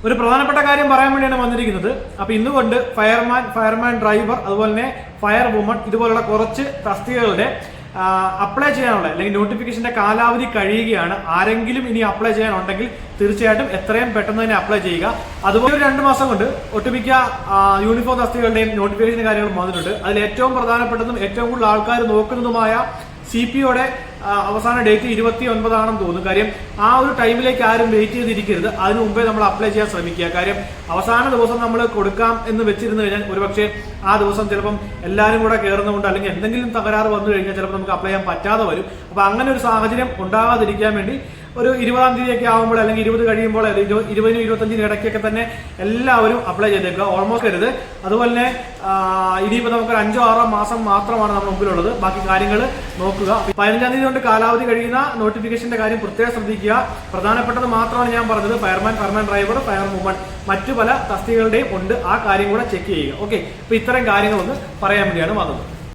ഒരു പ്രധാനപ്പെട്ട കാര്യം പറയാൻ വേണ്ടിയാണ് വന്നിരിക്കുന്നത്. അപ്പൊ ഇന്നുകൊണ്ട് ഫയർമാൻ ഡ്രൈവർ, അതുപോലെ തന്നെ ഫയർ വുമൺ ഇതുപോലുള്ള കുറച്ച് തസ്തികകളുടെ അപ്ലൈ ചെയ്യാനുള്ള അല്ലെങ്കിൽ നോട്ടിഫിക്കേഷന്റെ കാലാവധി കഴിയുകയാണ്. ആരെങ്കിലും ഇനി അപ്ലൈ ചെയ്യാനുണ്ടെങ്കിൽ തീർച്ചയായിട്ടും എത്രയും പെട്ടെന്ന് തന്നെ അപ്ലൈ ചെയ്യുക. അതുപോലെ ഒരു 2 മാസം കൊണ്ട് ഒട്ടുമിക്ക യൂണിഫോം തസ്തികകളുടെയും നോട്ടിഫിക്കേഷൻ കാര്യങ്ങളും വന്നിട്ടുണ്ട്. അതിൽ ഏറ്റവും പ്രധാനപ്പെട്ടതും ഏറ്റവും കൂടുതൽ ആൾക്കാർ നോക്കുന്നതുമായ CPOയുടെ അവസാന ഡേറ്റ് 29 ആണെന്ന് തോന്നുന്നു. കാര്യം ആ ഒരു ടൈമിലേക്ക് ആരും വെയിറ്റ് ചെയ്തിരിക്കരുത്. അതിനു മുമ്പേ നമ്മൾ അപ്ലൈ ചെയ്യാൻ ശ്രമിക്കുക. കാര്യം അവസാന ദിവസം നമ്മൾ കൊടുക്കാം എന്ന് വെച്ചിരുന്നു കഴിഞ്ഞാൽ ഒരുപക്ഷെ ആ ദിവസം ചിലപ്പം എല്ലാവരും കൂടെ കയറുന്നതുകൊണ്ട് അല്ലെങ്കിൽ എന്തെങ്കിലും തകരാറ് വന്നു കഴിഞ്ഞാൽ ചിലപ്പോൾ നമുക്ക് അപ്ലൈ ചെയ്യാൻ പറ്റാതെ വരും. അപ്പൊ അങ്ങനെ ഒരു സാഹചര്യം ഉണ്ടാകാതിരിക്കാൻ വേണ്ടി ഒരു 20-ാം തീയതിയൊക്കെ ആകുമ്പോൾ അല്ലെങ്കിൽ 20 കഴിയുമ്പോൾ 20-നും 25-നും ഇടയ്ക്കൊക്കെ തന്നെ എല്ലാവരും അപ്ലൈ ചെയ്തേക്കുക. ഓൾമോസ്റ്റ് വരുത്. അതുപോലെ തന്നെ ഇനിയിപ്പോൾ നമുക്കൊരു 5-6 മാസം മാത്രമാണ് നമ്മുടെ മുമ്പിലുള്ളത്. ബാക്കി കാര്യങ്ങൾ നോക്കുക. 15-ാം തീയതി കൊണ്ട് കാലാവധി കഴിയുന്ന നോട്ടിഫിക്കേഷന്റെ കാര്യം പ്രത്യേകം ശ്രദ്ധിക്കുക. പ്രധാനപ്പെട്ടത് മാത്രമാണ് ഞാൻ പറഞ്ഞത്. ഫയർമാൻ ഡ്രൈവർ, ഫയർ വുമൺ, മറ്റു പല തസ്തികകളുടെയും ഉണ്ട്. ആ കാര്യം കൂടെ ചെക്ക് ചെയ്യുക. ഓക്കെ, അപ്പൊ ഇത്തരം കാര്യങ്ങളൊന്ന് പറയാൻ വേണ്ടിയാണ് വന്നത്.